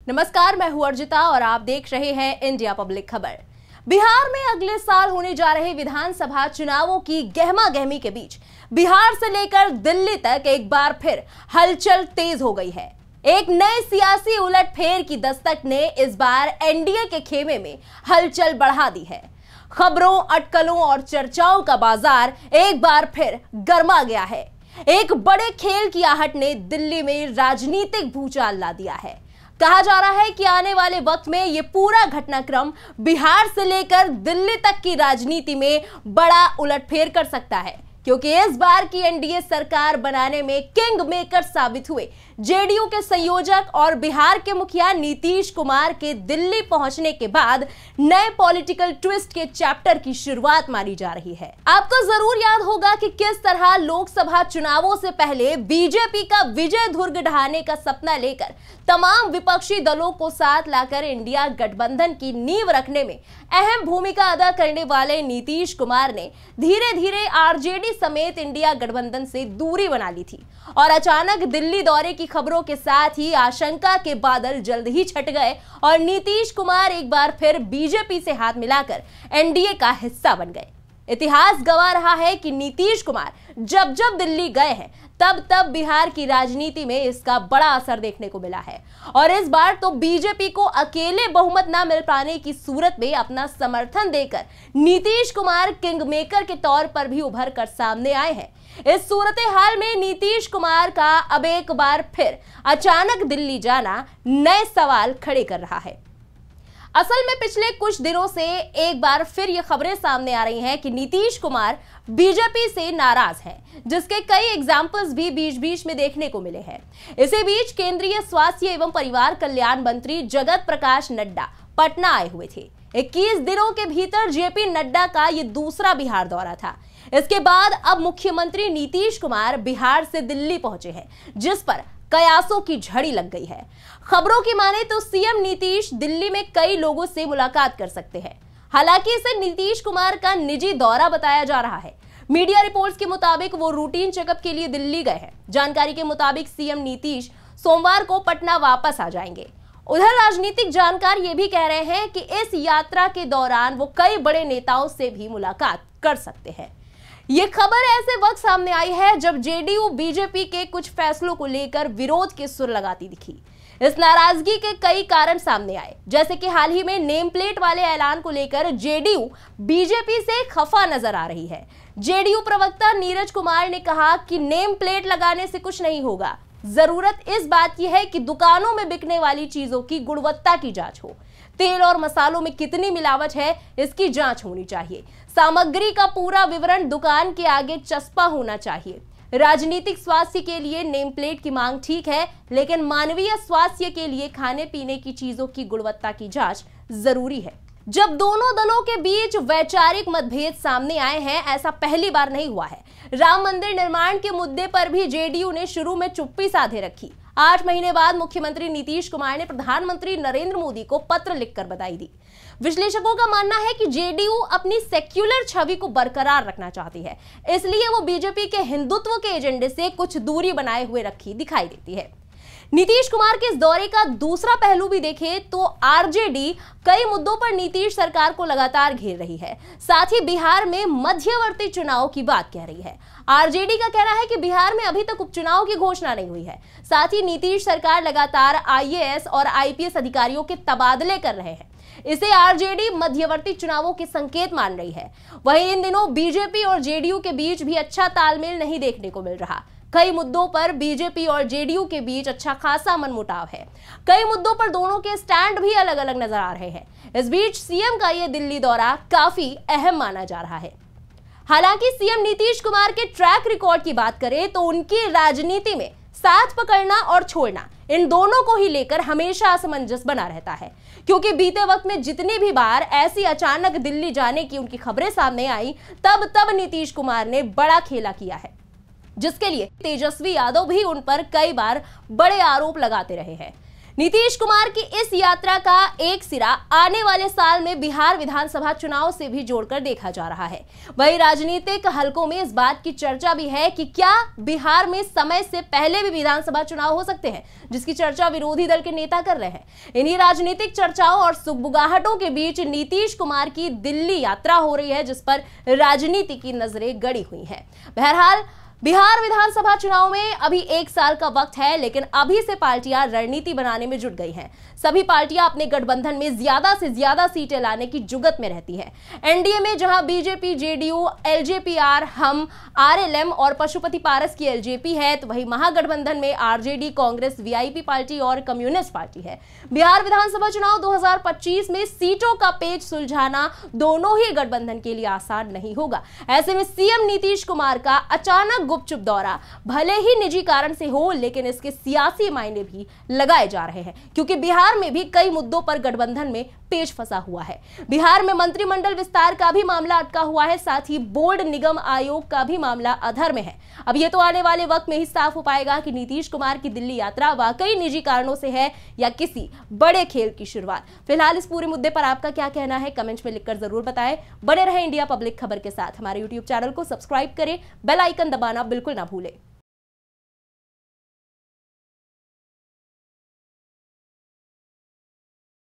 नमस्कार, मैं हूं अर्जिता और आप देख रहे हैं इंडिया पब्लिक खबर। बिहार में अगले साल होने जा रहे विधानसभा चुनावों की गहमागहमी के बीच बिहार से लेकर दिल्ली तक एक बार फिर हलचल तेज हो गई है। एक नए सियासी उलटफेर की दस्तक ने इस बार एनडीए के खेमे में हलचल बढ़ा दी है। खबरों, अटकलों और चर्चाओं का बाजार एक बार फिर गर्मा गया है। एक बड़े खेल की आहट ने दिल्ली में राजनीतिक भूचाल ला दिया है। कहा जा रहा है कि आने वाले वक्त में यह पूरा घटनाक्रम बिहार से लेकर दिल्ली तक की राजनीति में बड़ा उलटफेर कर सकता है, क्योंकि इस बार की एनडीए सरकार बनाने में किंग मेकर साबित हुए जेडीयू के संयोजक और बिहार के मुखिया नीतीश कुमार के दिल्ली पहुंचने के बाद नए पॉलिटिकल ट्विस्ट के चैप्टर की शुरुआत मानी जा रही है। आपको जरूर याद होगा कि किस तरह लोकसभा चुनावों से पहले बीजेपी का विजय धुर्ग ढहाने का सपना लेकर तमाम विपक्षी दलों को साथ लाकर इंडिया गठबंधन की नींव रखने में अहम भूमिका अदा करने वाले नीतीश कुमार ने धीरे धीरे आरजेडी समेत इंडिया गठबंधन से दूरी बना ली थी और अचानक दिल्ली दौरे की खबरों के साथ ही आशंका के बादल जल्द ही छट गए और नीतीश कुमार एक बार फिर बीजेपी से हाथ मिलाकर एनडीए का हिस्सा बन गए। इतिहास गवाह रहा है कि नीतीश कुमार जब जब दिल्ली गए हैं तब तब बिहार की राजनीति में इसका बड़ा असर देखने को मिला है और इस बार तो बीजेपी को अकेले बहुमत न मिल पाने की सूरत में अपना समर्थन देकर नीतीश कुमार किंग मेकर के तौर पर भी उभर कर सामने आए हैं। इस सूरत हाल में नीतीश कुमार का अब एक बार फिर अचानक दिल्ली जाना नए सवाल खड़े कर रहा है। असल में पिछले कुछ दिनों से एक बार फिर ये खबरें सामने आ रही हैं कि नीतीश कुमार बीजेपी से नाराज हैं, जिसके कई एग्जाम्पल्स भी बीच बीच में देखने को मिले हैं। इसी बीच केंद्रीय स्वास्थ्य एवं परिवार कल्याण मंत्री जगत प्रकाश नड्डा पटना आए हुए थे। 21 दिनों के भीतर जेपी नड्डा का ये दूसरा बिहार दौरा था। इसके बाद अब मुख्यमंत्री नीतीश कुमार बिहार से दिल्ली पहुंचे हैं, जिस पर कयासों की झड़ी लग गई है। खबरों की माने तो सीएम नीतीश दिल्ली में कई लोगों से मुलाकात कर सकते हैं। हालांकि इसे नीतीश कुमार का निजी दौरा बताया जा रहा है। मीडिया रिपोर्ट्स के मुताबिक वो रूटीन चेकअप के लिए दिल्ली गए हैं। जानकारी के मुताबिक सीएम नीतीश सोमवार को पटना वापस आ जाएंगे। उधर राजनीतिक जानकार ये भी कह रहे हैं कि इस यात्रा के दौरान वो कई बड़े नेताओं से भी मुलाकात कर सकते हैं। ये खबर ऐसे वक्त सामने आई है जब जेडीयू बीजेपी के कुछ फैसलों को लेकर विरोध के सुर लगाती दिखी। इस नाराजगी के कई कारण सामने आए, जैसे कि हाल ही में नेम प्लेट वाले ऐलान को लेकर जेडीयू बीजेपी से खफा नजर आ रही है। जेडीयू प्रवक्ता नीरज कुमार ने कहा कि नेम प्लेट लगाने से कुछ नहीं होगा, जरूरत इस बात की है कि दुकानों में बिकने वाली चीजों की गुणवत्ता की जांच हो। तेल और मसालों में कितनी मिलावट है इसकी जांच होनी चाहिए। सामग्री का पूरा विवरण दुकान के आगे चस्पा होना चाहिए। राजनीतिक स्वास्थ्य के लिए नेम प्लेट की मांग ठीक है, लेकिन मानवीय स्वास्थ्य के लिए खाने पीने की चीजों की गुणवत्ता की जांच जरूरी है। जब दोनों दलों के बीच वैचारिक मतभेद सामने आए हैं, ऐसा पहली बार नहीं हुआ है। राम मंदिर निर्माण के मुद्दे पर भी जेडीयू ने शुरू में चुप्पी साधे रखी। 8 महीने बाद मुख्यमंत्री नीतीश कुमार ने प्रधानमंत्री नरेंद्र मोदी को पत्र लिखकर बधाई दी। विश्लेषकों का मानना है कि जेडीयू अपनी सेक्युलर छवि को बरकरार रखना चाहती है, इसलिए वो बीजेपी के हिंदुत्व के एजेंडे से कुछ दूरी बनाए हुए रखी दिखाई देती है। नीतीश कुमार के इस दौरे का दूसरा पहलू भी देखें तो आरजेडी कई मुद्दों पर नीतीश सरकार को लगातार घेर रही है। साथ ही बिहार में मध्यवर्ती चुनाव की बात कह रही है। आरजेडी का कहना है कि बिहार में अभी तक उपचुनाव की घोषणा नहीं हुई है। साथ ही नीतीश सरकार लगातार आईएएस और आईपीएस अधिकारियों के तबादले कर रहे हैं। इसे आरजेडी मध्यवर्ती चुनावों के संकेत मान रही है। वहीं इन दिनों बीजेपी और जेडीयू के बीच भी अच्छा तालमेल नहीं देखने को मिल रहा। कई मुद्दों पर बीजेपी और जेडीयू के बीच अच्छा खासा मनमुटाव है। कई मुद्दों पर दोनों के स्टैंड भी अलग अलग नजर आ रहे हैं। इस बीच सीएम का यह दिल्ली दौरा काफी अहम माना जा रहा है। हालांकि सीएम नीतीश कुमार के ट्रैक रिकॉर्ड की बात करें तो उनकी राजनीति में साथ पकड़ना और छोड़ना, इन दोनों को ही लेकर हमेशा असमंजस बना रहता है, क्योंकि बीते वक्त में जितनी भी बार ऐसी अचानक दिल्ली जाने की उनकी खबरें सामने आई, तब नीतीश कुमार ने बड़ा खेला किया है, जिसके लिए तेजस्वी यादव भी उन पर कई बार बड़े आरोप लगाते रहे हैं। नीतीश कुमार की इस यात्रा का एक सिरा आने वाले साल में बिहार विधानसभा चुनाव से भी जोड़कर देखा जा रहा है। वहीं राजनीतिक हलकों में इस बात की चर्चा भी है कि क्या बिहार में समय से पहले भी विधानसभा चुनाव हो सकते हैं, जिसकी चर्चा विरोधी दल के नेता कर रहे हैं। इन्हीं राजनीतिक चर्चाओं और सुगबुगाहटों के बीच नीतीश कुमार की दिल्ली यात्रा हो रही है, जिस पर राजनीति की नजरें गड़ी हुई हैं। बहरहाल बिहार विधानसभा चुनाव में अभी 1 साल का वक्त है, लेकिन अभी से पार्टियां रणनीति बनाने में जुट गई हैं। सभी पार्टियां अपने गठबंधन में ज्यादा से ज्यादा सीटें लाने की जुगत में रहती हैं। एनडीए में जहां बीजेपी, जेडीयू, एलजेपीआर, हम, आरएलएम और पशुपति पारस की एलजेपी है, तो वहीं महागठबंधन में आरजेडी, कांग्रेस, वीआईपी पार्टी और कम्युनिस्ट पार्टी है। बिहार विधानसभा चुनाव 2025 में सीटों का पेच सुलझाना दोनों ही गठबंधन के लिए आसान नहीं होगा। ऐसे में सीएम नीतीश कुमार का अचानक गुपचुप दौरा भले ही निजी कारण से हो, लेकिन इसके सियासी मायने भी लगाए जा रहे हैं, क्योंकि बिहार में भी कई मुद्दों पर गठबंधन में पेच फंसा हुआ है। बिहार में मंत्रिमंडल विस्तार का भी मामला अटका हुआ है, साथ ही बोर्ड निगम आयोग का भी मामला अधर में है। अब ये तो आने वाले वक्त में ही साफ हो पाएगा कि नीतीश कुमार की दिल्ली यात्रा वाकई निजी कारणों से है या किसी बड़े खेल की शुरुआत। फिलहाल इस पूरे मुद्दे पर आपका क्या कहना है, कमेंट्स में लिखकर जरूर बताएं। बने रहें इंडिया पब्लिक खबर के साथ। हमारे यूट्यूब चैनल को सब्सक्राइब करें, बेल आइकन दबाना बिल्कुल ना भूलें।